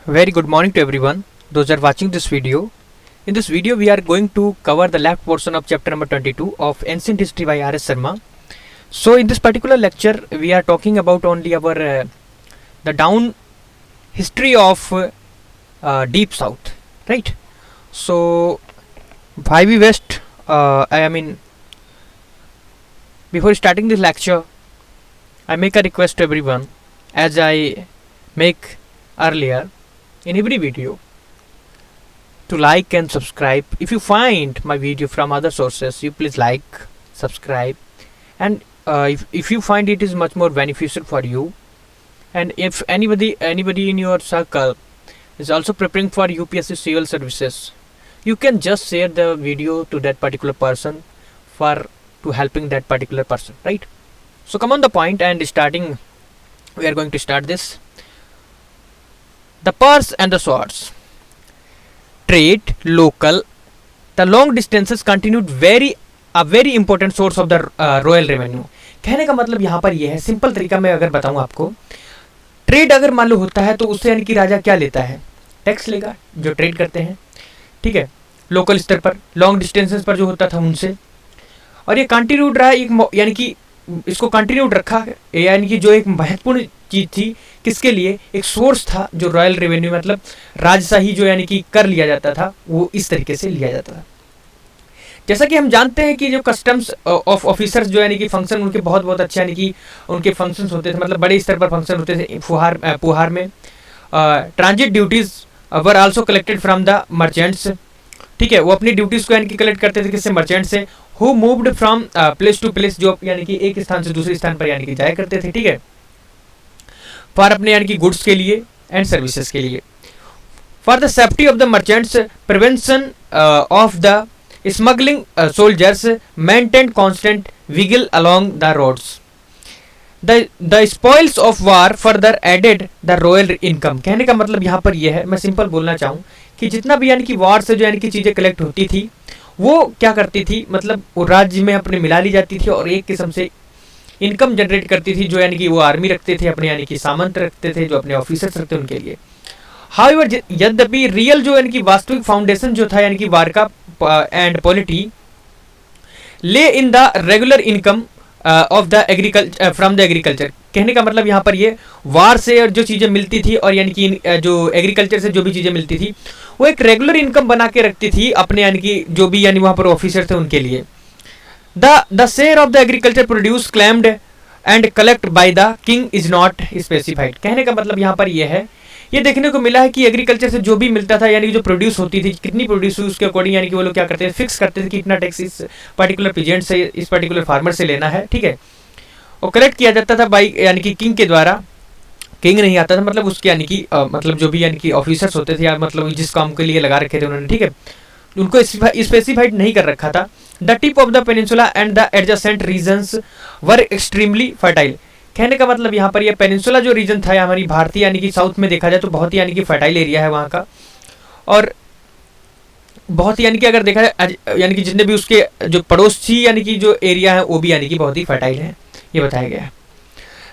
Very good morning to everyone. Those are watching this video. In this video, we are going to cover the left portion of chapter number 22 of Ancient History by R.S. Sharma. So, in this particular lecture, we are talking about only our the down history of Deep South, right? So, why we waste? Before starting this lecture, I make a request to everyone, as I make earlier in every video, to like and subscribe. If you find my video from other sources, you please like, subscribe, and if you find it is much more beneficial for you, and if anybody in your circle is also preparing for UPSC civil services, you can just share the video to that particular person for to helping that particular person, right? So come on the point, and starting, we are going to start this. The purse and the swords. Trade, local, the long distances continued a very important source of the royal revenue. कहने का मतलब यहाँ पर यह है, simple तरीका मैं अगर बताऊँ आपको, ट्रेड अगर मान लो होता है तो उससे यानी कि राजा क्या लेता है, टैक्स लेगा, जो ट्रेड करते हैं, ठीक है, लोकल स्तर पर, लॉन्ग डिस्टेंसेस पर जो होता था उनसे, और ये कंटिन्यूड रहा एक, यानी कि इसको कंटिन्यूड रखा, यानी कि जो एक महत्वपूर्ण चीज़ थी, किसके लिए, एक सोर्स था जो रॉयल रेवेन्यू मतलब राजशाही जो यानी कि कर लिया जाता था, वो इस तरीके से लिया जाता था। जैसा कि हम जानते हैं कि जो कस्टम्स ऑफ ऑफिसर्स जो यानी कि फंक्शन उनके बहुत अच्छे यानी कि उनके फंक्शंस होते थे, मतलब बड़े स्तर पर फंक्शन होते थे पुहार में। Transit duties were also collected from the merchants, ठीक है, वो अपनी ड्यूटीज को यानी कि कलेक्ट करते थे किससे, मर्चेंट से, who moved from place to place, जो यानी कि एक स्थान से दूसरे स्थान पर यानी कि जाया करते थे, ठीक है, फॉर अपने यानी कि गुड्स के लिए एंड सर्विसेज के लिए। For the safety of the merchants, prevention of the smuggling, soldiers maintain constant vigil along the roads. The spoils of war further added the royal income. कहने का मतलब यहाँ पर यह है, मैं सिंपल बोलना चाहूँ कि जितना भी यानी कि वार से जो यानी कि चीज़ें कलेक्ट होती थी, वो क्या करती थी, मतलब वो राज्य में अपने मिला ली जाती थी और एक किस्म से इनकम जनरेट करती थी, जो यानी कि वो आर्मी रखते थे, अपने यानी कि सामंत रखते थे, जो अपने ऑफिसर्स रखते थे उनके लिए। हाउएवर, यद्यपि रियल जो यानी कि वास्तविक फाउंडेशन जो था यानी कि वार का एंड पॉलिटी ले in the regular income of the agriculture from the agriculture. कहने का मतलब यहाँ पर ये वार से जो चीज़ें मिलती थी और यानी कि जो एग्रीकल्चर से जो भी चीज़ें मिलती थी, वो एक रेगुलर इनकम बना के रखती थी अपने यानी कि जो भी यानी वहाँ पर ऑफिसर थे उनके लिए। The share of the agriculture produce claimed and collect by the king is not specified। कहने का मतलब यहाँ पर यह है, ये देखने को मिला है कि एग्रीकल्चर से जो भी मिलता था यानी कि जो प्रोड्यूस होती थी, कितनी प्रोड्यूस हुई उसके अकॉर्डिंग यानी कि वो लोग क्या करते थे, फिक्स करते थे कि इतना टैक्स इस पर्टिकुलर पीजेंट से, इस पर्टिकुलर फार्मर से लेना है, ठीक है, और कलेक्ट किया जाता था बाई यानी कि किंग के द्वारा। किंग नहीं आता था, मतलब उसके यानी कि मतलब जो भी यानी कि ऑफिसर्स होते थे या मतलब जिस काम के लिए लगा रखे थे उन्होंने, ठीक है, उनको स्पेसिफाइड नहीं कर रखा था। The tip of the peninsula and the adjacent regions were extremely fertile. कहने का मतलब यहाँ पर यह पेनिनसुला जो रीजन था हमारी भारतीय यानी कि साउथ में देखा जाए तो बहुत ही यानी कि फर्टाइल एरिया है वहाँ का, और बहुत यानी कि अगर देखा जाए यानी कि जितने भी उसके जो पड़ोसी यानी कि जो एरिया है वो भी यानी कि बहुत ही फर्टाइल है, ये बताया गया है।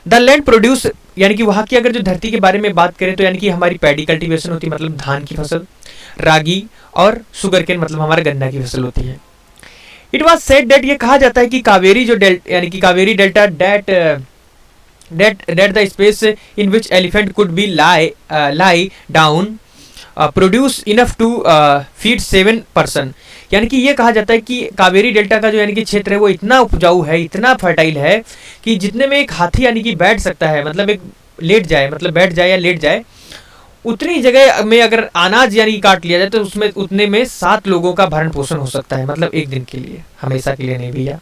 द लैंड प्रोड्यूस, यानी कि वहाँ की अगर जो धरती के बारे में बात करें तो यानी कि हमारी पैडी कल्टीवेशन होती है, मतलब धान की फसल, रागी और शुगर केन मतलब हमारा गन्ना की फसल होती है। इट वॉज सेड डेट, ये कहा जाता है कि कावेरी जो यानी कि Kaveri delta that the space in which elephant could be lie down produce enough to feed 7 person. यानी कि ये कहा जाता है कि कावेरी डेल्टा का जो यानी कि क्षेत्र है वो इतना उपजाऊ है, इतना फर्टाइल है कि जितने में एक हाथी यानी कि बैठ सकता है, मतलब एक लेट जाए, मतलब बैठ जाए या लेट जाए, उतनी जगह में अगर अनाज यानी काट लिया जाए तो उसमें उतने में 7 लोगों का भरण पोषण हो सकता है, मतलब एक दिन के लिए, हमेशा के लिए नहीं भैया।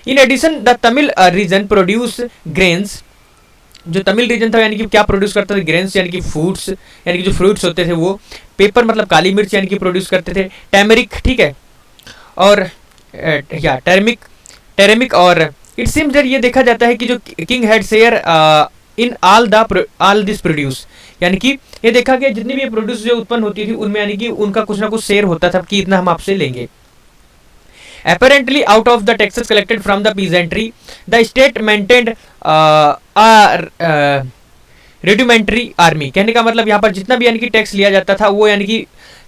In addition the Tamil region produce grains. जो तमिल रीजन था यानी कि क्या प्रोड्यूस करता था, ग्रेन्स यानी कि फूड्स, यानी कि जो फ्रूट्स होते थे वो, पेपर मतलब काली मिर्च यानी कि प्रोड्यूस करते थे, टैमरिक, ठीक है, और या टेरेमिक, और इट सीम्स दैट ये देखा जाता है कि जो king had share in all this produce. यानी कि ये देखा गया जितनी भी प्रोड्यूस जो उत्पन्न होती थी उनमें यानी कि उनका कुछ ना कुछ शेयर होता था कि इतना हम आपसे लेंगे। Apparently, out of the taxes collected from the peasantry, the state maintained a rudimentary army. कहने का मतलब यहाँ पर जितना भी यानी कि टैक्स लिया जाता था वो यानी कि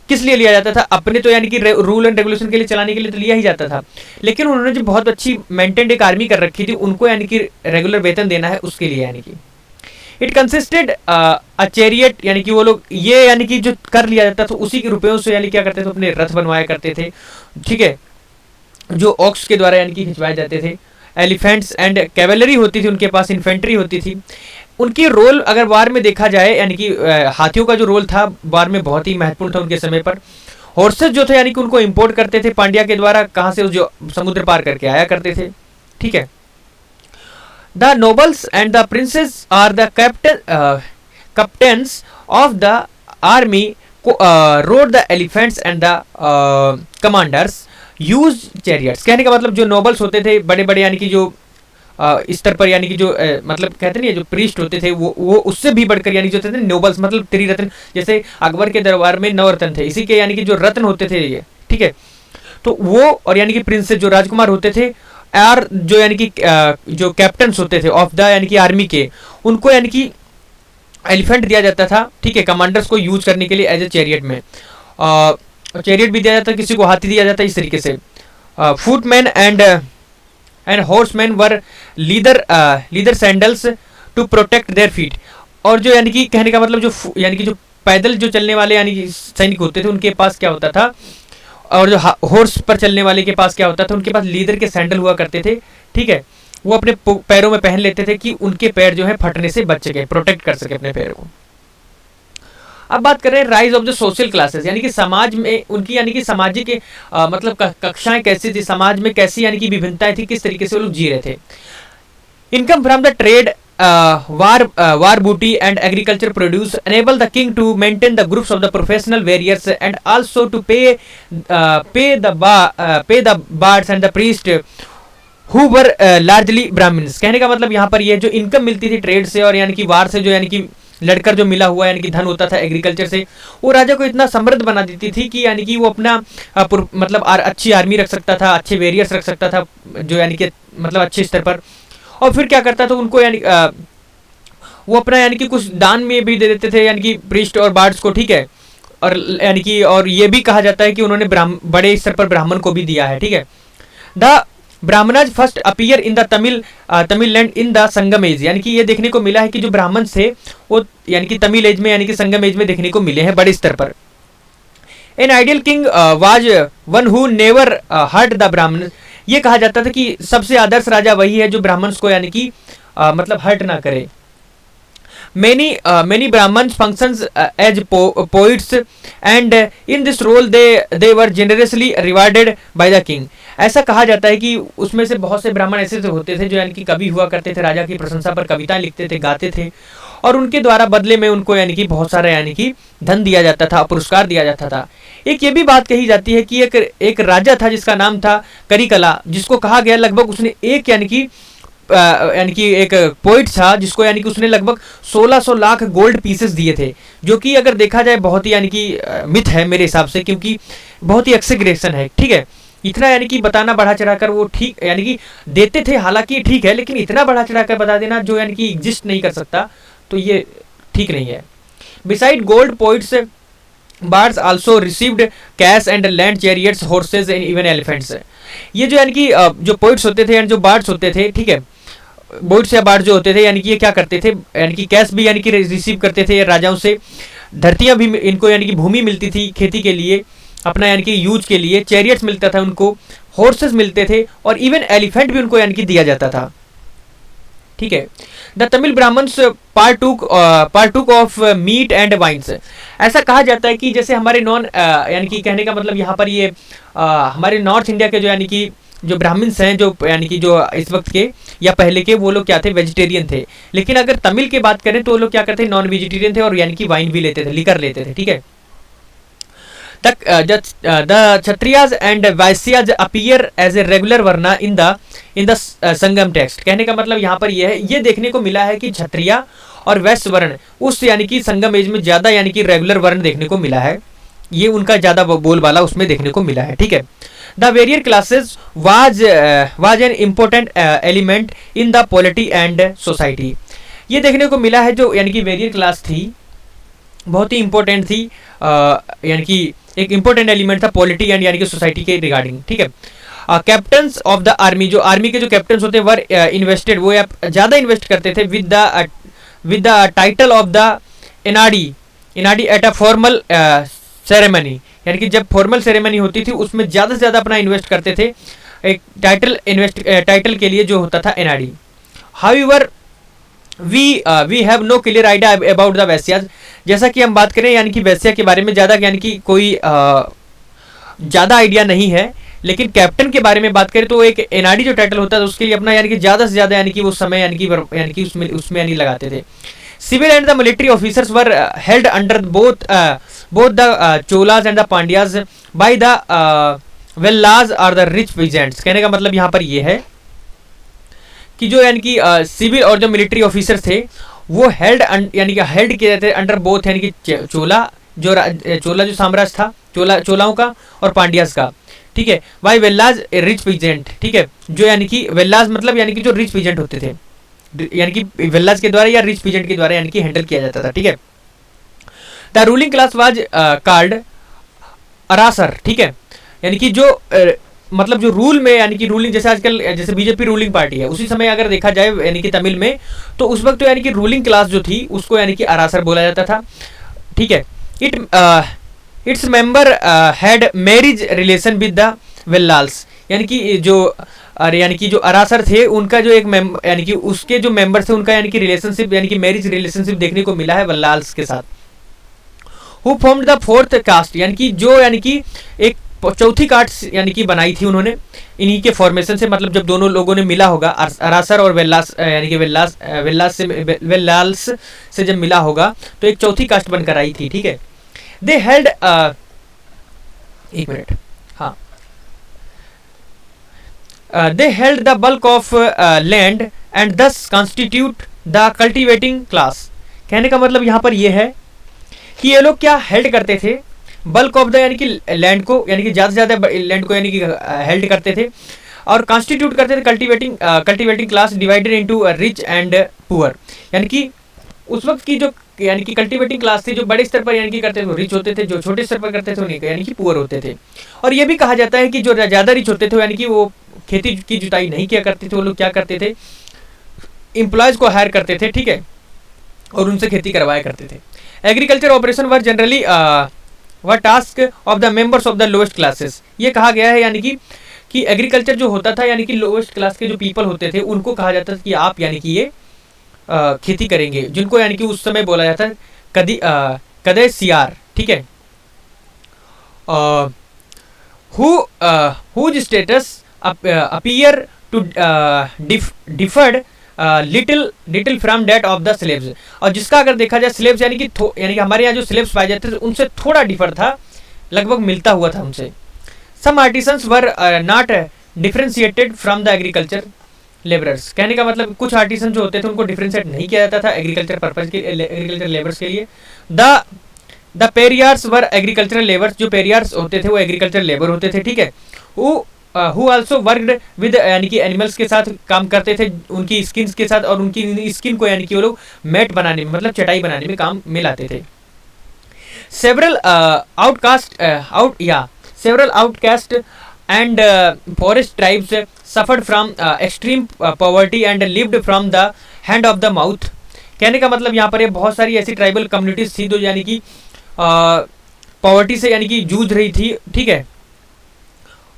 किस लिए लिया जाता था, अपने तो यानी कि रूल एंड रेगुलेशन के लिए चलाने के लिए तो लिया ही जाता था, लेकिन उन्होंने जो बहुत अच्छी मेंटेन्ड एक आर्मी कर रखी थी उनको यानी कि रेगुलर वेतन देना है उसके लिए यानी कि इट कंसिस्टेड अ चैरियट, यानी कि वो लोग ये यानी कि जो कर लिया जाता था उसी के रुपयों से यानी क्या करते थे अपने रथ बनवाया करते थे, ठीक है, जो ऑक्स के द्वारा यानी कि खिंचवाए जाते थे। एलिफेंट्स एंड कैवेलरी होती थी उनके पास, इन्फेंट्री होती थी। उनकी रोल अगर वार में देखा जाए यानी कि हाथियों का जो रोल था वार में बहुत ही महत्वपूर्ण था उनके समय पर। हॉर्सेस जो थे यानी कि उनको इंपोर्ट करते थे पांड्या के द्वारा, कहाँ से, जो समुद्र पार करके आया करते थे, ठीक है। The nobles and the princes are the captains of the army rode the elephants and the commanders use chariots. कहने का मतलब जो नोबल्स होते थे बड़े बड़े यानी कि जो स्तर पर यानी कि जो मतलब कहते नहीं जो प्रीस्ट होते थे वो उससे भी बढ़कर यानी जो थे नोबल्स मतलब त्रिरत्न, जैसे अकबर के दरबार में 9 रत्न थे, इसी के यानी कि जो रत्न होते थे ये, ठीक है, तो वो और यानी कि प्रिंसेस जो राजकुमार होते थे और जो यानी कि जो कैप्टन्स होते थे ऑफ द यानी कि आर्मी के, उनको यानी कि एलिफेंट दिया जाता था, ठीक है, कमांडर्स को यूज करने के लिए एज ए चैरियट में। चैरियट भी दिया जाता, किसी को हाथी दिया जाता, इस तरीके से। Footman and horseman were leather sandals to protect their feet. और जो यानी कि कहने का मतलब जो यानी कि जो पैदल जो चलने वाले यानी कि सैनिक होते थे उनके पास क्या होता था, और जो हॉर्स पर चलने वाले के पास क्या होता था, उनके पास लीदर के सैंडल हुआ करते थे, ठीक है, वो अपने पैरों में पहन लेते थे कि उनके पैर जो है फटने से बच सके, प्रोटेक्ट कर सके अपने पैर को। अब बात करें rise of the social classes, यानी कि समाज में उनकी यानी कि सामाजिक मतलब कक्षाएं कैसी थी, समाज में कैसी यानी कि विभिन्नताएं थी, किस तरीके से वो लोग जी रहे थे। Income from the trade, war booty and agriculture produce enable the king to maintain the groups of the professional warriors and also to pay the bards and the priest who were largely Brahmins। कहने का मतलब यहाँ पर ये जो income मिलती थी trade से और यानी कि वार से, जो यानी कि लड़कर जो मिला हुआ यानी कि धन होता था एग्रीकल्चर से, वो राजा को इतना समृद्ध बना देती थी कि यानी कि वो अपना मतलब अच्छी आर्मी रख सकता था, अच्छे वेरियर्स रख सकता था, जो यानी कि मतलब अच्छे स्तर पर। और फिर क्या करता था उनको यानी वो अपना यानी कि कुछ दान में भी दे देते थे यानी कि प्रीस्ट और बार्ड्स को, ठीक है, और यानी कि और ये भी कहा जाता है कि उन्होंने बड़े स्तर पर ब्राह्मण को भी दिया है, ठीक है। The Brahmanas first appear in the Tamil land in the Sangam age, यानी कि ये देखने को मिला है कि जो ब्राह्मण थे वो यानी कि तमिल एज में यानी कि संगम एज में देखने को मिले हैं बड़े स्तर पर। An ideal king was one who never hurt the Brahman. ये कहा जाता था कि सबसे आदर्श राजा वही है जो ब्राह्मण्स को यानी कि मतलब हर्ट ना करे। many Brahmins functions as poets and in this role they were generously rewarded by the king। ऐसा कहा जाता है कि उसमें से बहुत से ब्राह्मण ऐसे होते थे जो यानी कि कवि हुआ करते थे, राजा की प्रशंसा पर कविताएं लिखते थे, गाते थे, और उनके द्वारा बदले में उनको यानी कि बहुत सारा यानी कि धन दिया जाता था, पुरस्कार दिया जाता था। एक ये भी बात कही जाती है कि एक राजा था जिसका नाम था करिकला, जिसको कहा गया लगभग उसने एक यानी कि एक पोइट था जिसको यानी कि उसने लगभग 1600 लाख गोल्ड पीसेस दिए थे, जो कि अगर देखा जाए बहुत ही यानी कि मिथ है मेरे हिसाब से, क्योंकि बहुत ही एक्सेग्रेशन है, ठीक है। इतना यानी कि बताना बढ़ा चढ़ाकर वो ठीक यानी कि देते थे, हालांकि ठीक है, लेकिन इतना बढ़ा चढ़ाकर बता देना जो यानी कि एग्जिस्ट नहीं कर सकता, तो ये ठीक नहीं है। Beside gold poets birds also received cash and land chariots horses and even elephants. ये जो यानी कि जो पोइट्स होते थे यानी जो बार्ड्स होते थे, ठीक है, बोट्स या बार्ड जो होते थे यानी कि ये क्या करते थे, यानी कि कैश भी यानी कि रिसीव करते थे राजाओं से, धरतियां भी इनको यानी कि भूमि मिलती थी खेती के लिए अपना यानी कि यूज के लिए, चैरियट्स मिलता था उनको, हॉर्सेस मिलते थे, और इवन एलिफेंट भी उनको यानी कि दिया जाता था, ठीक है। The Tamil Brahmans partook of meat and wines. ऐसा कहा जाता है कि जैसे हमारे यानी कि कहने का मतलब यहाँ पर ये हमारे नॉर्थ इंडिया के जो यानी कि जो ब्राह्मण्स हैं, जो यानी कि जो इस वक्त के या पहले के, वो लोग क्या थे, वेजिटेरियन थे, लेकिन अगर तमिल की बात करें तो वो लोग क्या करते, नॉन वेजिटेरियन थे, और यानी कि वाइन भी लेते थे, लिकर लेते थे, ठीक है। The Kshatriyas and Vaisyas appear as a regular varna in the Sangam text. कहने का मतलब यहाँ पर यह है, ये देखने को मिला है कि क्षत्रिय और वैश्य वर्ण उस यानी कि संगम एज में ज्यादा यानी कि रेगुलर वर्ण देखने को मिला है, ये उनका ज्यादा बोलबाला उसमें देखने को मिला है, ठीक है। The warrior classes was an important element in the polity and society। ये देखने को मिला है जो यानी कि वेरियर क्लास थी, बहुत ही इंपॉर्टेंट थी, यानी कि एक इंपॉर्टेंट एलिमेंट था पॉलिटी एंड यानी कि सोसाइटी के रिगार्डिंग, ठीक है। कैप्टन्स ऑफ द आर्मी, जो आर्मी के जो कैप्टन्स होते हैं वर इन्वेस्टेड, वो ज़्यादा इन्वेस्ट करते थे with the title of the NRD at a formal ceremony, यानी कि जब फॉर्मल सेरेमनी होती थी उसमें ज़्यादा से ज़्यादा अपना इन्वेस्ट करते थे एक टाइटल के लिए जो होता था NRD. However we have no clear idea about the Vaishyas, जैसा कि हम बात करें यानी कि वैश्या के बारे में ज़्यादा यानी कि कोई ज़्यादा आइडिया नहीं है, लेकिन कैप्टन के बारे में बात करें तो एक एनआरडी जो टाइटल होता है उसके लिए अपना यानी कि ज़्यादा से ज़्यादा यानी कि वो समय यानी कि उसमें यानी लगाते थे। Civil and the military officers were held under both the Cholas and the Pandyas by the Vellalas और द रिच पीजेंट्स। कहने का मतलब यहाँ पर ये है कि जो यानी कि सिविल और जो मिलिट्री ऑफिसर्स थे वो हेल्ड यानी कि हेल्ड किए जाते थे अंडर बोथ, यानी कि चोला जो साम्राज्य था चोलाओं का और पांड्यास का, ठीक है। वाई वेल्लाज रिच पीजेंट, ठीक है, जो यानी कि वेल्लाज मतलब यानी कि जो रिच पीजेंट होते थे, यानी कि वेल्लाज के द्वारा या रिच पीजेंट के द्वारा यानी कि हैंडल किया जाता था, ठीक है। The ruling class was called Arasar, ठीक है, यानी कि जो मतलब जो रूल में यानी कि रूलिंग, जैसे आजकल जैसे बीजेपी रूलिंग पार्टी है, उसी समय अगर देखा जाए यानी कि तमिल में, तो उस वक्त तो यानी कि रूलिंग क्लास जो थी उसको यानी कि अरासर बोला जाता था, ठीक है। Its member had marriage relation with the Vellalas, यानी कि जो अरासर थे उनका जो एक यानी कि उसके जो मेंबर थे उनका यानी कि रिलेशनशिप यानी कि मैरिज रिलेशनशिप देखने को मिला है वेल्लाल्स के साथ। Who formed the fourth caste, यानी कि जो यानी कि एक चौथी कास्ट यानी कि बनाई थी उन्होंने इन्हीं के फॉर्मेशन से, मतलब जब दोनों लोगों ने मिला होगा अरासर और वेल्लास यानी कि वेल्लाल्स से जब मिला होगा तो एक चौथी कास्ट बनकर आई थी, ठीक है। दे हेल्ड एक मिनट, हाँ, दे held the bulk of land and दस कॉन्स्टिट्यूट द कल्टिवेटिंग क्लास। कहने का मतलब यहाँ पर यह है कि ये लोग क्या हेल्ड करते थे, बल्क ऑफ द यानी कि लैंड को, यानी कि ज़्यादा से ज़्यादा लैंड को यानी कि हेल्ड करते थे, और कॉन्स्टिट्यूट करते थे cultivating class divided into rich and poor, यानी कि उस वक्त की जो यानी कि कल्टिवेटिंग क्लास थी, जो बड़े स्तर पर यानी कि करते थे वो रिच होते थे, जो छोटे स्तर पर करते थे उन्हें यानी कि पुअर होते थे। और ये भी कहा जाता है कि जो ज़्यादा रिच होते थे यानी कि वो खेती की जुताई नहीं किया करते थे, वो लोग क्या करते थे, एम्प्लॉयज को हायर करते थे, ठीक है, और उनसे खेती करवाया करते थे। एग्रीकल्चर ऑपरेशन वर जनरली वह task of the members of the lowest classes, ये कहा गया है यानी कि एग्रीकल्चर जो होता था यानी कि लोएस्ट क्लास के जो पीपल होते थे उनको कहा जाता था कि आप यानी कि ये खेती करेंगे, जिनको यानी कि उस समय बोला जाता है कदे सियार, ठीक है। Whose status appear to differed little from that of the slaves, और जिसका अगर देखा जाए स्लेव्स यानी कि हमारे यहाँ जो स्लेव्स पाए जाते थे उनसे थोड़ा डिफर था, लगभग मिलता हुआ था उनसे। Some artisans were not differentiated from the agriculture labourers, कहने का मतलब कुछ आर्टिसन जो होते थे उनको डिफरेंशिएट नहीं किया जाता था एग्रीकल्चर पर्पज के, एग्रीकल्चर लेबर्स के लिए। द पेरियार्स वर एग्रीकल्चरल लेबर्स, जो पेरियार्स होते थे वो एग्रीकल्चर लेबर होते थे, ठीक है। हु आल्सो वर्कड विद यानी कि एनिमल्स के साथ काम करते थे, उनकी स्किन्स के साथ, और उनकी स्किन को यानी कि वो लोग मैट बनाने में मतलब चटाई बनाने में काम में लाते थे। Several outcast and forest tribes suffered from extreme poverty and lived from the hand of the mouth, कहने का मतलब यहाँ पर ये बहुत सारी ऐसी ट्राइबल कम्युनिटीज थी जो यानी कि पॉवर्टी से यानी कि जूझ रही थी, ठीक है,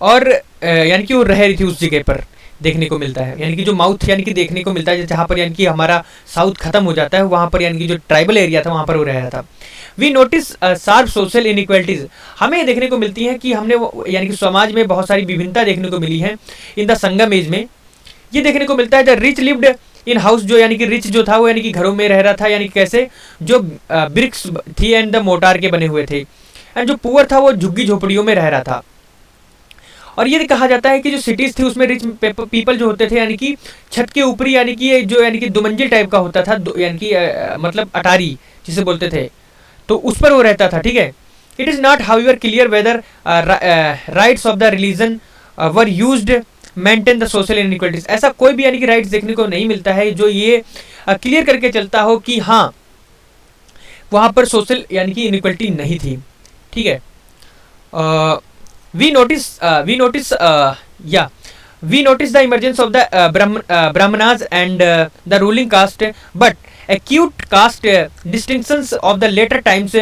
और यानी कि वो रह रही थी उस जगह पर, देखने को मिलता है यानी कि जो माउथ यानी कि देखने को मिलता है जहाँ पर यानी कि हमारा साउथ खत्म हो जाता है, वहाँ पर यानी कि जो ट्राइबल एरिया था वहाँ पर वो रह रहा था। We notice sharp social inequalities, हमें देखने को मिलती है कि हमने यानी कि समाज में बहुत सारी विभिन्नता देखने को मिली है इन द संगम एज में। ये देखने को मिलता है the rich lived in house, जो यानी कि रिच जो था वो यानी कि घरों में रह रहा था, यानी कि कैसे जो ब्रिक्स थी एंड द मोटार के बने हुए थे, एंड जो पुअर था वो झुग्गी झोपड़ियों में रह रहा था। और ये कहा जाता है कि जो सिटीज़ थी उसमें रिच पीपल जो होते थे यानी कि छत के ऊपरी यानी कि जो यानी कि दुमंजिल टाइप का होता था, यानी कि मतलब अटारी जिसे बोलते थे, तो उस पर वो रहता था, ठीक है। It is not however clear whether rites of the religion were used maintain the social inequalities, ऐसा कोई भी यानी कि राइट्स देखने को नहीं मिलता है जो ये क्लियर करके चलता हो कि हाँ वहाँ पर सोशल यानी कि इनइक्वलिटी नहीं थी। ठीक है, we notice the emergence of the Brahmanas and the ruling caste, but acute caste distinctions of the later times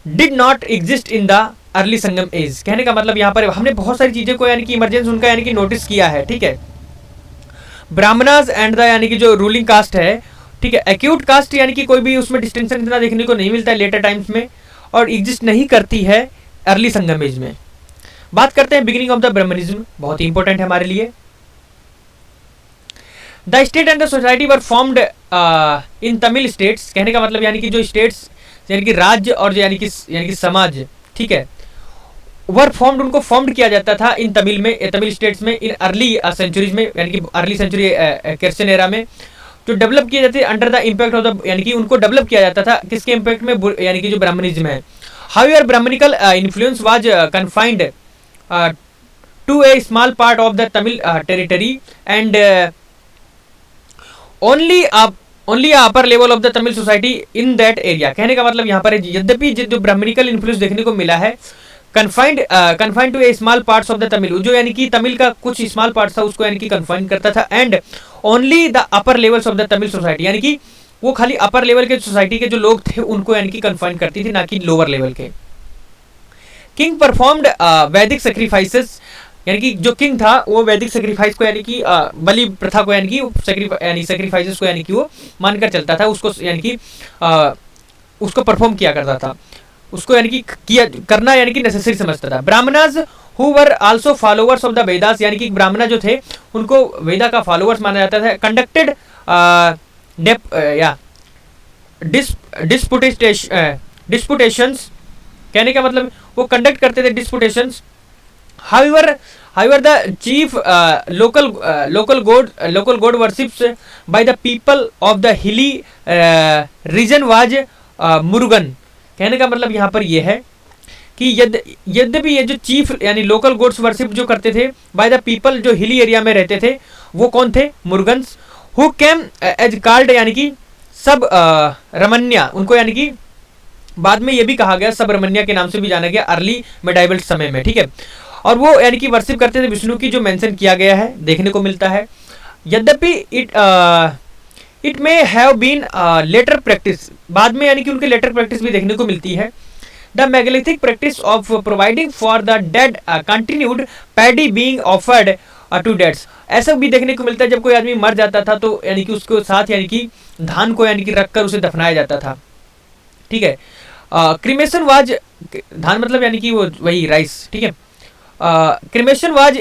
did not exist in the early Sangam age. कहने का मतलब यहाँ पर हमने बहुत सारी चीज़ें को यानी कि इमरजेंस उनका यानी कि नोटिस किया है। ठीक है, ब्राह्मणास एंड द यानी कि जो रूलिंग कास्ट है, ठीक है, एक्यूट कास्ट यानी कि कोई भी उसमें डिस्टिंक्शन इतना देखने को नहीं मिलता है लेटर टाइम्स में, और एग्जिस्ट नहीं करती है अर्ली संगम एज में। बात करते हैं बिगिनिंग ऑफ द ब्राह्मणिज्म, बहुत ही इंपॉर्टेंट है हमारे लिए। The state and the society were formed in Tamil states. कहने का मतलब यानी कि जो स्टेट्स यानी कि राज्य और जो यानी कि समाज, ठीक है, वर फॉर्म्ड, उनको फॉर्म्ड किया जाता था इन तमिल स्टेट्स में इन अर्ली सेंचुरीज में, यानी कि अर्ली सेंचुरी क्रिश्चियन एरा में जो डेवलप किए जाते under the impact of the, यानी कि उनको डेवलप किया जाता था किसके इम्पैक्ट में, यानी कि जो ब्राह्मणिज्म है। However Brahmanical influence was confined to a small part of the Tamil territory and only upper level of the Tamil society in that area. कहने का मतलब यहाँ पर यद्यपि जो ब्राह्मणिकल इन्फ्लुएंस देखने को मिला है, confined to a small parts of the Tamil, जो यानी कि तमिल का कुछ स्मॉल पार्ट्स था उसको यानी कि कन्फाइंड करता था, and only the upper levels of the Tamil society, यानी कि वो खाली अपर लेवल के सोसाइटी के जो लोग थे उनको यानी कि कन्फाइंड करती थी, ना कि लोअर लेवल के। किंग परफॉर्म्ड वैदिक सेक्रीफाइसेस, यानी कि जो किंग था वो वैदिक सेक्रीफाइस को यानी कि बलि प्रथा को यानी कि सेक्रीफाइसेस को यानी कि वो मानकर चलता था, उसको यानी कि उसको परफॉर्म किया करता था, उसको यानी कि करना यानी कि नेसेसरी समझता था। Brahmanas who were also followers of the Vedas, यानी कि ब्राह्मण जो थे उनको वेदा का फॉलोअर्स माना जाता था। कंडक्टेड डिस्पुटेशंस, कहने का मतलब वो कंडक्ट करते थे डिस्पुटेशंस। However, the chief local god worships by the people of the hilly region was Murugan. कहने का मतलब यहाँ पर यह है कि यद्यपि ये जो चीफ यानी लोकल गोड्स वर्शिप जो करते थे बाय द पीपल जो हिली एरिया में रहते थे वो कौन थे, मुरुगन्स। हु केम एज कॉल्ड, यानी कि सब रमन्या, उनको यानी कि बाद में ये भी कहा गया सब रमन्या के नाम से भी जाना गया अर्ली मेडाइवल समय में। ठीक है, और वो यानी कि वर्शिप करते थे विष्णु की, जो मेंशन किया गया है देखने को मिलता है। यद्यपि it may have been later practice, बाद में यानी कि उनके लेटर प्रैक्टिस भी देखने को मिलती है। The megalithic practice of providing for the dead continued, paddy being offered to deads. ऐसा भी देखने को मिलता है जब कोई आदमी मर जाता था तो यानी कि उसको साथ यानी कि धान को यानी कि रखकर उसे दफनाया जाता था। ठीक है, क्रिमेशन वाज, धान मतलब यानी कि वो वही राइस। ठीक है, cremation was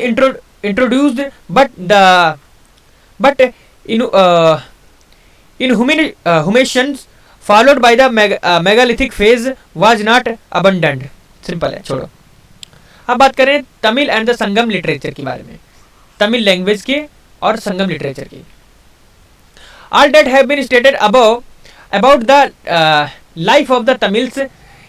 introduced, but inhumations followed by the megalithic phase was not abundant। Simple है, छोड़ो। अब बात करें Tamil and the Sangam literature के बारे में, तमिल लैंग्वेज के और संगम लिटरेचर की। All that have been stated above about the life of the Tamils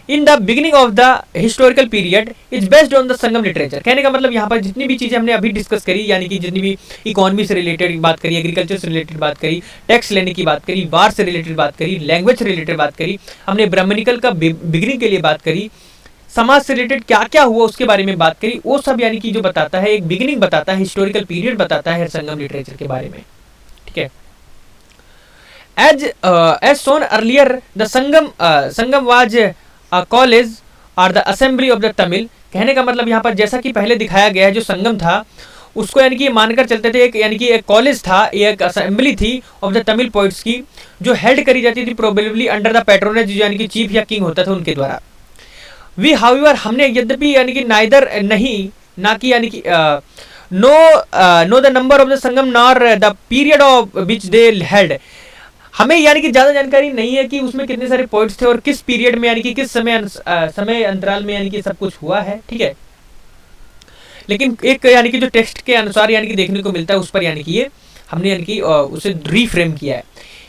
in the beginning of the historical period is based on the Sangam literature. कहने का मतलब यहाँ पर जितनी भी चीज़ें हमने अभी डिस्कस करी, यानी कि जितनी भी इकोनॉमी से रिलेटेड बात करी, एग्रीकल्चर से रिलेटेड बात करी, टैक्स लेने की बात करी, वार से रिलेटेड बात करी, लैंग्वेज से रिलेटेड बात करी, हमने ब्राह्मणिकल का बिगिनिंग के लिए बात करी, समाज से रिलेटेड क्या क्या हुआ उसके बारे में बात करी, वो सब यानी कि जो बताता है एक बिगिनिंग बताता है, हिस्टोरिकल पीरियड बताता है संगम लिटरेचर के बारे में। ठीक है, as shown earlier the Sangam was college और the assembly of the Tamil. कहने का मतलब यहाँ पर जैसा कि पहले दिखाया गया है जो संगम था उसको यानी कि मानकर चलते थे एक, यानी कि एक कॉलेज था, एक असेंबली थी ऑफ द तमिल पोइट्स की, जो हेल्ड करी जाती थी प्रोबेबली अंडर द पैट्रोनेज, यानी कि चीफ या किंग होता था उनके द्वारा। वी हाउएवर, हमने यद्यपि यानी कि नाइदर नहीं, ना कि यानी कि know the number of the Sangam nor the period of which they held. हमें यानी कि ज़्यादा जानकारी नहीं है कि उसमें कितने सारे पॉइंट्स थे और किस पीरियड में यानी कि किस समय अंतराल में यानी कि सब कुछ हुआ है। ठीक है, लेकिन एक यानी कि जो टेक्स्ट के अनुसार यानी कि देखने को मिलता है उस पर यानी कि ये हमने यानी कि उसे रीफ्रेम किया है।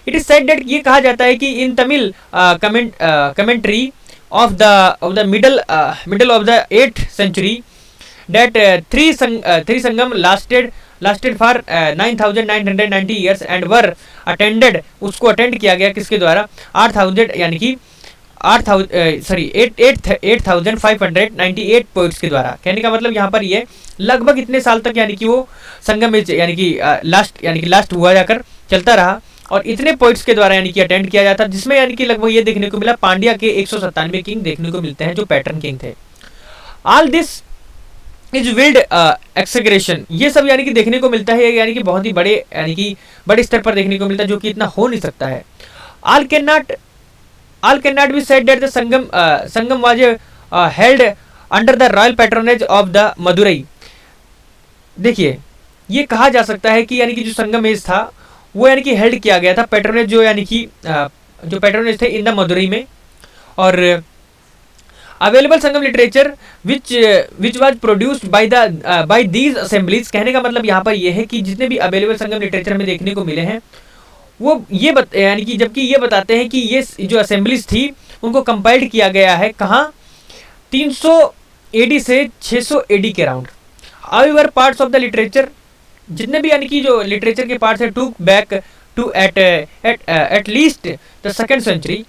इट इज सेड दैट, ये कहा जाता है कि in Tamil commentary of the middle of the 8th century that three sangam lasted lasted for 9,990 years and were attended, उसको अटेंड किया गया किसके द्वारा, 8,000 यानी कि 8,598 पोइट्स के द्वारा। कहने का मतलब यहाँ पर ये लगभग इतने साल तक यानी कि वो संगम यानी कि लास्ट हुआ जाकर चलता रहा और इतने पोइट्स के द्वारा यानी कि अटेंड किया जाता, जिसमें यानी कि लगभग ये देखने को मिला पांड्या के 197 किंग देखने को मिलते हैं जो पैटर्न किंग थे। ऑल दिस इज विल्ड एक्सग्रेशन, ये सब यानी कि देखने को मिलता है, यानी कि बहुत ही बड़े यानी कि बड़े स्तर पर देखने को मिलता है, जो कि इतना हो नहीं सकता है। All can not be said that the Sangam was held under the royal patronage of the Madurai. देखिए ये कहा जा सकता है कि यानी कि जो संगम एज था वो यानी कि हेल्ड किया गया था पैट्रोनेज, जो यानी कि जो पैट्रोनेज थे इन द मदुरई में। और available Sangam literature which was produced by these assemblies, कहने का मतलब यहाँ पर यह है कि जितने भी अवेलेबल संगम लिटरेचर हमें देखने को मिले हैं वो ये यानी कि जबकि ये बताते हैं कि ये जो असेंबलीज थी उनको कंपाइल्ड किया गया है कहाँ, 300 AD से 600 AD के around. However parts of the literature, जितने भी यानी कि जो लिटरेचर के पार्ट्स है to back to at least the second century.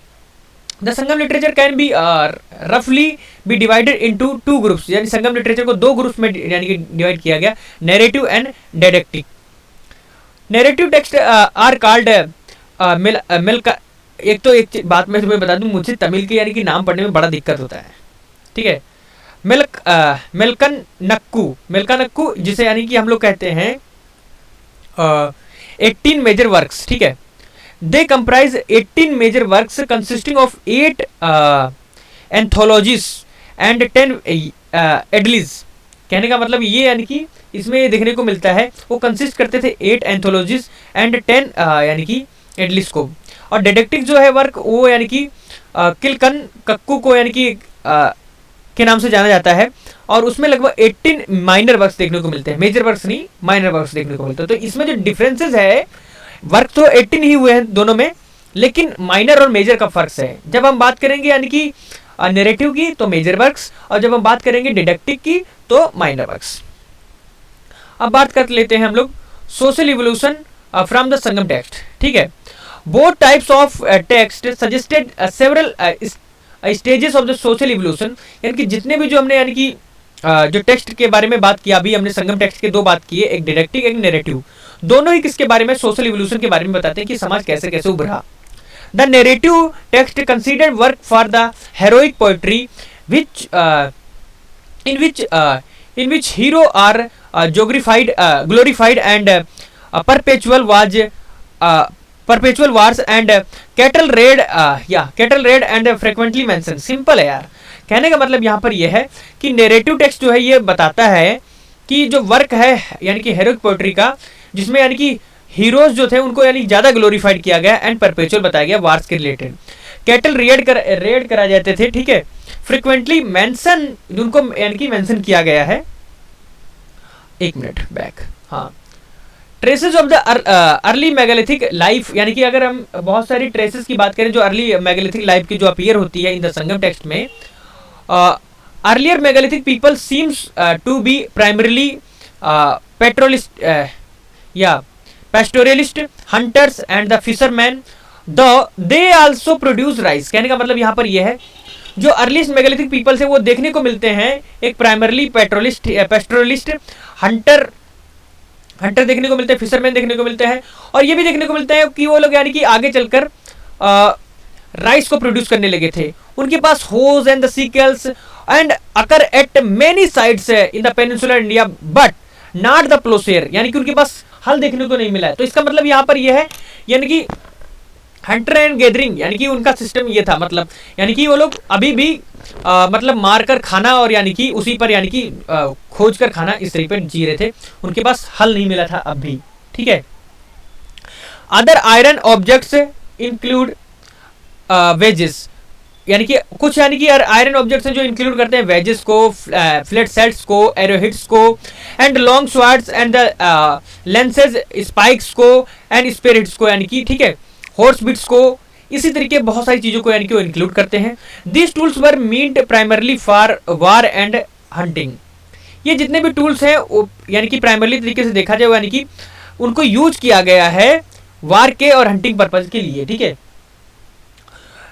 The Sangam literature can be रफली बी डिवाइडेड इनटू 2 ग्रुप्स, यानी संगम लिटरेचर को 2 ग्रुप्स में यानी कि डिवाइड किया गया, narrative and didactic. Narrative texts are called एक बात मैं तुम्हें बता दूं, मुझे तमिल के यानी कि नाम पढ़ने में बड़ा दिक्कत होता है, ठीक है। मेलकनक्कू जिसे यानी कि हम लोग कहते हैं 18 मेजर वर्क्स, ठीक है। They comprise 18 major works consisting of 8 anthologies and 10 idylls. कहने का मतलब ये यानी कि इसमें ये देखने को मिलता है वो कंसिस्ट करते थे 8 एंथोलॉजीज एंड 10 यानी कि एडलीज को। और डिडक्टिक जो है वर्क वो यानी कि किलकन कक्कू को यानी कि के नाम से जाना जाता है, और उसमें लगभग 18 माइनर वर्क्स देखने को मिलते हैं, मेजर वर्क्स नहीं माइनर वर्क्स देखने को मिलते हैं। तो इसमें जो डिफरेंसेस है, वर्क तो 18 ही हुए हैं दोनों में, लेकिन माइनर और मेजर का फर्क है। जब हम बात करेंगे यानी कि नैरेटिव की तो मेजर वर्क्स, और जब हम बात करेंगे डिडक्टिक की तो माइनर वर्क्स। अब बात कर लेते हैं हम लोग social evolution from the Sangam text, ठीक है। Both types of text suggested several stages of the social evolution, यानी कि जितने भी जो हमने यानी कि जो टेक्स्ट के बारे में बात किया, अभी हमने संगम टेक्स्ट के 2 बात की है, एक डिडक्टिक एक नैरेटिव, दोनों ही किसके बारे में, सोशल इवोल्यूशन के बारे में बताते हैं कि समाज कैसे कैसे उभरा। The narrative text considered work for the heroic poetry in which hero are glorified and perpetual wars and cattle raid and frequently mentioned। Simple है यार, कहने का मतलब यहाँ पर यह है कि नैरेटिव टेक्स्ट जो है ये बताता है कि जो वर्क है यानी कि हेरोइक पोएट्री का, जिसमें यानी कि हीरोज जो थे उनको यानी ज़्यादा ग्लोरीफाइड किया गया एंड परपेचुअल बताया गया वार्स के रिलेटेड। कैटल रेड करा जाते थे, ठीक है। फ्रिक्वेंटली मेंशन उनको यानी कि मेंशन किया गया है। एक मिनट बैक, हाँ। Traces of the early megalithic life, यानी कि अगर हम बहुत सारी ट्रेसेस की बात करें जो अर्ली मेगालिथिक लाइफ की जो अपीयर होती है इन द संगम टेक्स्ट में, earlier megalithic people seems to be primarily pastoralist, hunters and the fishermen, though they also produce rice। कहने का मतलब यहाँ पर यह है जो अर्लीस्ट मेगालिथिक पीपल्स है वो देखने को मिलते हैं एक प्राइमरली पेस्टोरलिस्ट, हंटर देखने को मिलते हैं, फिशरमैन देखने को मिलते हैं, और ये भी देखने को मिलता है कि वो लोग यानी कि आगे चलकर राइस को प्रोड्यूस करने लगे थे। उनके पास hoes and the sickles and occur at many sites in the peninsular India but not the ploughshare, यानी कि उनके पास हल देखने को नहीं मिला है। तो इसका मतलब यहाँ पर यह है यानी कि हंटर एंड गैदरिंग, यानी कि उनका सिस्टम ये था, मतलब यानी कि वो लोग अभी भी मतलब मार कर खाना और यानी कि उसी पर यानी कि खोज कर खाना इस तरीके पर जी रहे थे, उनके पास हल नहीं मिला था अब भी, ठीक है। Other iron objects include wages, यानी कि कुछ यानी कि आयरन ऑब्जेक्ट्स हैं जो इंक्लूड करते हैं वेजेस को, फ्लैट सेट्स को, एरोहिट्स को, and long swords and the lenses, spikes को एंड स्पिरिट्स को, यानी कि ठीक है, हॉर्स बिट्स को, इसी तरीके बहुत सारी चीज़ों को यानी कि वो इंक्लूड करते हैं। This tools were meant primarily for war and hunting. ये जितने भी टूल्स हैं यानी कि प्राइमरली तरीके से देखा जाए यानी कि उनको यूज किया गया है वार के और हंटिंग पर्पज के लिए, ठीक है।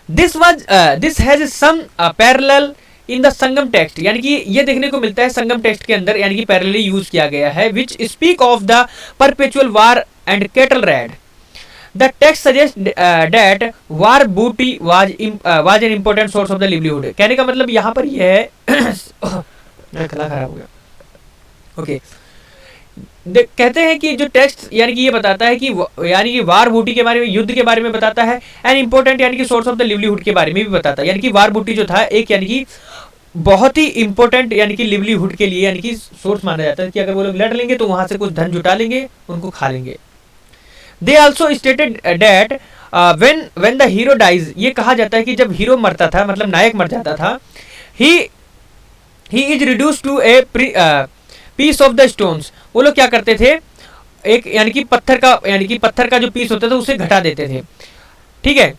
This has some parallel in the Sangam text, यानी कि ये देखने को मिलता है संगम टेक्स्ट के अंदर, यानी कि पैरेलली यूज किया गया है, which speak of the perpetual war and cattle raid. The text suggest that war booty was an important source of the livelihood. कहने का मतलब यहाँ पर यह है गला खराब हो गया, ओके। कहते हैं कि जो टेक्स्ट यानी कि ये बताता है कि यानी कि वार बूटी के बारे में, युद्ध के बारे में बताता है, एंड इंपॉर्टेंट यानी कि सोर्स ऑफ द लिवलीहुड के बारे में भी बताता है। यानी कि वार बूटी जो था एक यानी कि बहुत ही इंपॉर्टेंट यानी कि लिवलीहुड के लिए यानी कि सोर्स माना जाता है कि अगर वो लोग लड़ लेंगे तो वहां से कुछ धन जुटा लेंगे, उनको खा लेंगे। They also stated that when the hero dies, ये कहा जाता है कि जब हीरो मरता था मतलब नायक मर जाता था, he is reduced to a piece of the stones. वो लोग क्या करते थे, एक यानी कि पत्थर का जो पीस होता था उसे घटा देते थे, ठीक है।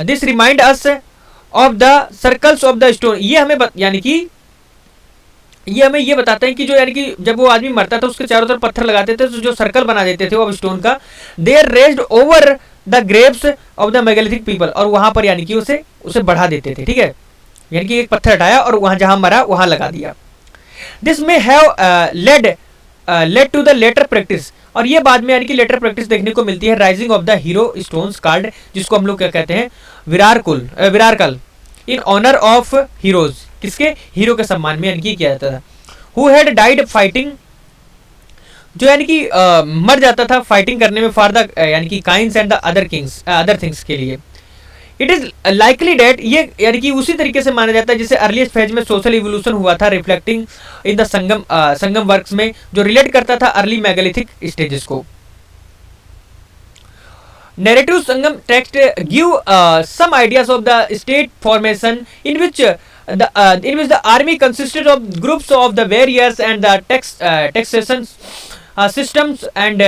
This remind us of the circles of the stone. ये हमें यानी कि ये हमें ये बताते हैं कि जो यानी कि जब वो आदमी मरता था उसके चारों तरफ पत्थर लगाते थे, तो जो सर्कल बना देते थे वो स्टोन का, they are raised over the graves of the megalithic people, और वहां पर यानी कि उसे बढ़ा देते थे, ठीक है। यानी कि एक पत्थर हटाया और वहां जहां मरा वहां लगा दिया। This may have led to the later practice, और ये बाद में यानी कि लेटर प्रैक्टिस देखने को मिलती है, rising of the hero stones card, जिसको हम लोग क्या कहते हैं, विरारकल, इन ऑनर ऑफ हीरोज, किसके, हीरो के सम्मान में यानी कि किया जाता था। हु हैड डाइड फाइटिंग, जो यानी कि मर जाता था फाइटिंग करने में, फॉर द यानी कि coins and the other things के लिए। इट इज लाइकली डेट, ये यानी कि उसी तरीके से माना जाता है जिसे अर्लीस्ट फेज में सोशल इवोल्यूशन हुआ था, reflecting in the Sangam works में, जो रिलेट करता था अर्ली मेगालिथिक स्टेजेस को। Narrative Sangam text give some ideas of the state formation in which the army consisted of groups of the warriors and the taxation systems and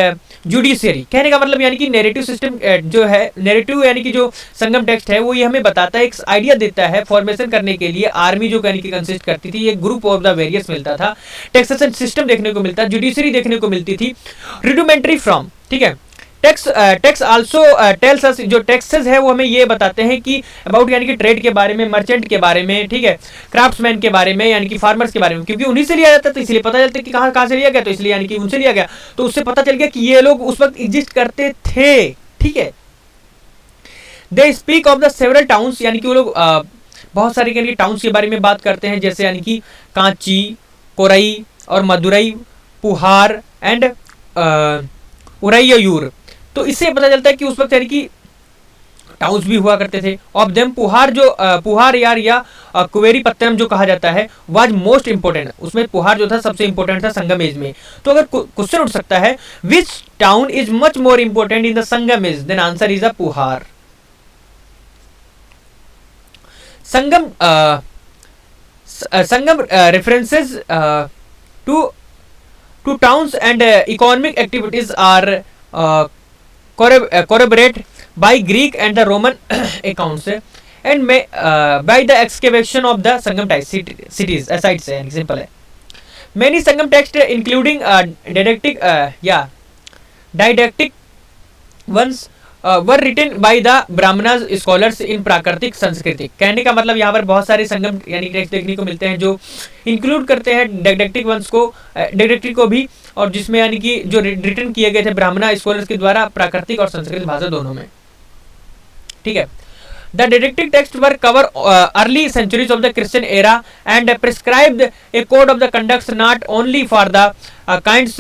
judiciary. कहने का मतलब यानी कि नैरेटिव सिस्टम जो है, नैरेटिव यानी कि जो संगम टेक्स्ट है वो ये हमें बताता है, एक आइडिया देता है फॉर्मेशन करने के लिए आर्मी जो यानी कि कंसिस्ट करती थी, एक ग्रुप ऑफ द वेरियस मिलता था, टैक्सेशन सिस्टम देखने को मिलता, जुडिशरी देखने को मिलती थी, रिडूमेंट्री फ्रॉम, ठीक है। टैक्स आल्सो टेल्स अस, जो टैक्सेस है वो हमें ये बताते हैं कि अबाउट यानी कि ट्रेड के बारे में, मर्चेंट के बारे में, ठीक है, क्राफ्ट्समैन के बारे में, यानी कि फार्मर्स के बारे में, क्योंकि उन्हीं से लिया जाता है तो इसलिए पता चलता है कि कहाँ से लिया गया, तो इसलिए यानी कि उनसे लिया गया, तो उससे पता चल गया कि ये लोग उस वक्त एग्जिस्ट करते थे, ठीक है। They speak of the several towns, यानी कि वो लोग बहुत सारे यानी टाउन्स के बारे में बात करते हैं, जैसे यानी कि कांची, कोरई और मदुरई, पुहार एंड उरैयूर। तो इससे पता चलता है कि उस वक्त यानी कि टाउन्स भी हुआ करते थे। ऑफ देम पुहार यार या कुवेरी पत्तनम जो कहा जाता है, वाज मोस्ट इंपोर्टेंट, उसमें पुहार जो था सबसे इंपोर्टेंट था संगम एज में। तो अगर क्वेश्चन उठ सकता है which town is much more important in the Sangam age, then answer is a Puhar. Sangam references to towns and economic activities are corroborated by Greek and the Roman accounts and by the excavation of the Sangam cities, sites है, example है। Many Sangam texts including didactic ones were written by the Brahmanas scholars in प्राकृतिक संस्कृति। कहने का मतलब यहाँ पर बहुत सारे संगम यानी टेक्स्ट देखने को मिलते हैं जो इंक्लूड करते हैं डिडक्टिक को भी, और जिसमें यानी कि जो रिटन किए गए थे ब्राह्मणा स्कॉलर्स के द्वारा प्राकृतिक और संस्कृत भाषा दोनों में, ठीक है। The didactic text were cover early centuries of the Christian era and prescribed a code of the conducts not only for the kinds,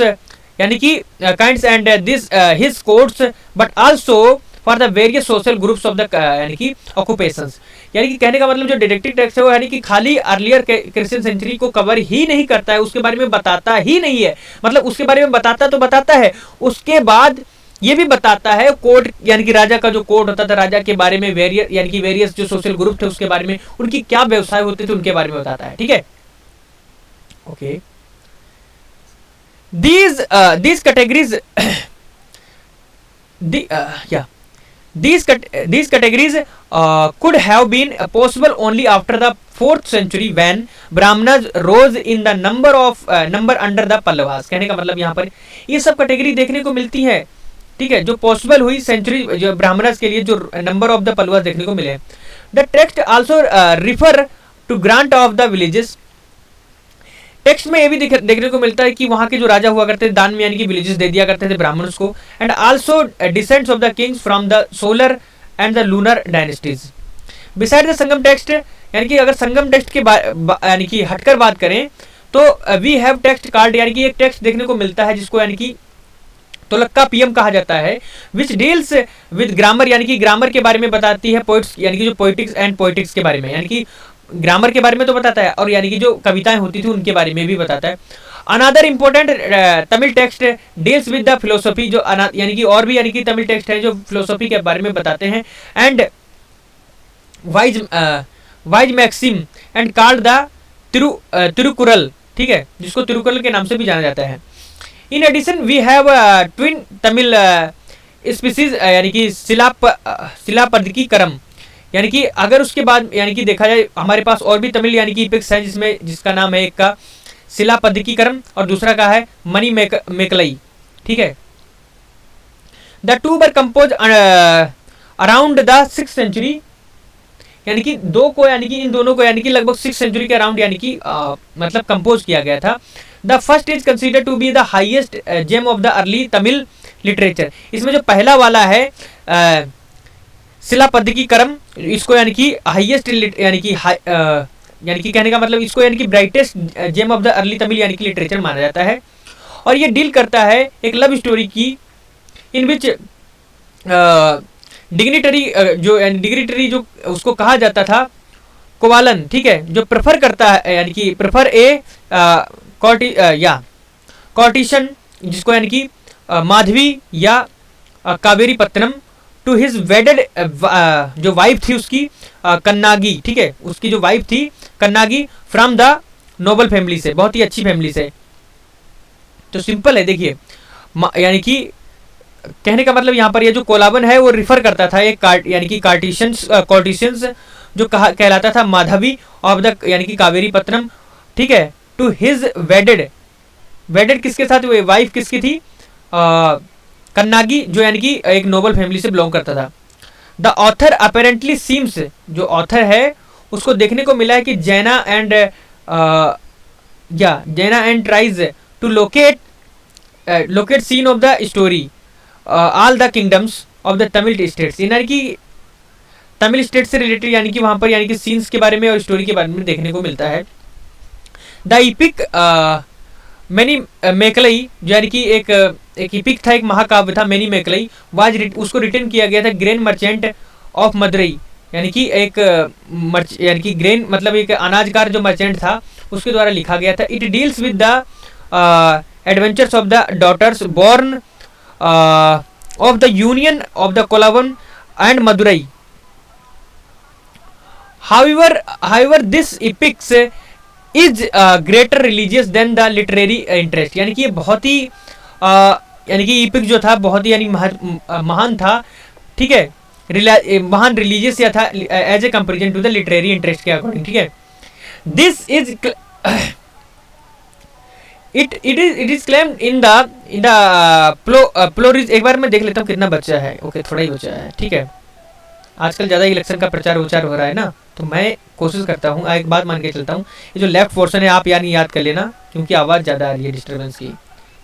यानी कि kinds and this his codes but also for the various social groups of the यानी कि occupations. यानी कि कहने का मतलब जो डिडक्टिक टेक्स्ट है वो यानी कि खाली अर्लियर क्रिश्चियन सेंचुरी को कवर ही नहीं करता है, उसके बारे में बताता ही नहीं है, मतलब उसके बारे में बताता तो बताता है, उसके बाद ये भी बताता है कोड यानी कि राजा का जो कोड होता था, राजा के बारे में, यानी कि वेरियस जो सोशल ग्रुप थे उसके बारे में, उनकी क्या व्यवसाय होते थे उनके बारे में बताता है, ठीक है। Okay, these categories These categories could have been possible only after the 4th century when Brahmanas rose in the number under the Pallavas. कहने का मतलब यहाँ पर ये सब कैटेगरी देखने को मिलती है, ठीक है, जो पॉसिबल हुई सेंचुरी जो ब्राह्मणस के लिए, जो नंबर ऑफ द पल्लवास देखने को मिले. The text also refer to grant of the villages. Text में ये भी देखने को मिलता है कि वहां के जो राजा हुआ करते थे दान में यानी कि विलेजेस दे दिया करते थे ब्राह्मणों को. And also descents of the Kings from the solar and the lunar dynasties. Beside the Sangam text, यानी कि अगर संगम टेक्स्ट के यानी कि हटकर बात करें तो वी हैव टेक्स्ट कार्ड, यानी कि एक टेक्स्ट देखने को मिलता है जिसको यानी कि तोलक्का पीएम कहा जाता है, विच डील्स विद ग्रामर, यानी कि ग्रामर के बारे में बताती है, पोइट्स यानी कि जो पोइटिक्स एंड पोइटिक्स के बारे में, यानी कि ग्रामर के बारे में तो बताता है और यानी कि जो कविताएं होती थी उनके बारे में भी बताता है. Another important Tamil text deals with the philosophy, जो यानी कि और भी यानी कि तमिल टेक्स्ट है जो फिलोसफी के बारे में बताते हैं. And wise maxim and called the Tirukkural, ठीक है, जिसको तिरुकुरल के नाम से भी जाना जाता है. In addition we have twin Tamil species, यानी कि शिलापद्धति करम, यानी कि अगर उसके बाद यानी कि देखा जाए हमारे पास और भी तमिल यानी कि इपिक्स है जिसका नाम है, एक का शिलापद्धति करम और दूसरा का है मणि मेकलई, ठीक है. The two were compose around the 6th century, यानी कि इन दोनों को यानी कि लगभग 6th सेंचुरी के अराउंड यानी कि मतलब कंपोज किया गया था. The first is considered to be the highest gem of the early Tamil literature. इसमें जो पहला वाला है शिलापद्धति करम, इसको यानी कि हाईएस्ट यानी कि कहने का मतलब इसको यानी कि brightest gem of the early Tamil यानी कि लिटरेचर माना जाता है. और ये डील करता है एक लव स्टोरी की, इन विच डिग्निटरी जो उसको कहा जाता था कोवालन, ठीक है, जो प्रेफर करता है यानी कि प्रेफर ए कॉर्टिशन, जिसको यानी कि माधवी या कावेरी पत्तनम, टू हिज वेडेड जो वाइफ थी उसकी कन्नागी, ठीक है, उसकी जो वाइफ थी कन्नागी फ्रॉम द नोबल फैमिली से, बहुत ही अच्छी फैमिली से. तो सिंपल है, देखिए यानी कि कहने का मतलब यहाँ पर ये जो कोलाबन है वो रिफर करता था एक यानी कि कॉर्टिशियंस जो कहलाता था माधवी ऑफ द यानी कि कावेरी पत्तनम, ठीक है, टू हिज वेडेड किसके साथ, वो वाइफ किसकी थी, कन्नागी, जो यानी कि एक नोबल फैमिली से बिलोंग करता था. द ऑथर अपेरेंटली सीम्स, जो ऑथर है उसको देखने को मिला है कि Jaina and tries to locate scene of the story all the kingdoms of the Tamil states, यानी कि तमिल स्टेट से रिलेटेड यानी कि वहां पर यानी कि सीन्स के बारे में और स्टोरी के बारे में देखने को मिलता है. द इपिक मैनी मेकलई, जो यानी कि एक इपिक था, एक महाकाव्य था मैनी मेकलई, उसको रिटर्न किया गया था ग्रेन मर्चेंट ऑफ मदुरई, यानी कि एक यानी कि ग्रेन मतलब एक अनाजकार जो मर्चेंट था उसके द्वारा लिखा गया था. It deals with the adventures of the daughters born of the union of the Kovalan and Madurai. However, this epics is greater religious than the literary interest, यानी कि ये बहुत ही यानी कि epic जो था बहुत ही यानी महान था, ठीक है, महान रिलीजियस या था as a comparison to the literary interest के अकॉर्डिंग, ठीक है. This is it is claimed in the प्लोरिज. एक बार मैं देख लेता हूँ कितना बचा है. ओके, थोड़ा ही बचा है, ठीक है. आजकल ज़्यादा इलेक्शन का प्रचार उचार हो रहा है ना, तो मैं कोशिश करता हूँ, एक बात मान के चलता हूँ, ये जो लेफ्ट पोर्शन है आप यानी याद कर लेना, क्योंकि आवाज़ ज़्यादा आ रही है डिस्टर्बेंस की.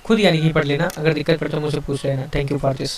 खुद यानी कि पढ़ लेना, अगर दिक्कत पड़े तो मुझसे पूछ लेना. Thank you for this.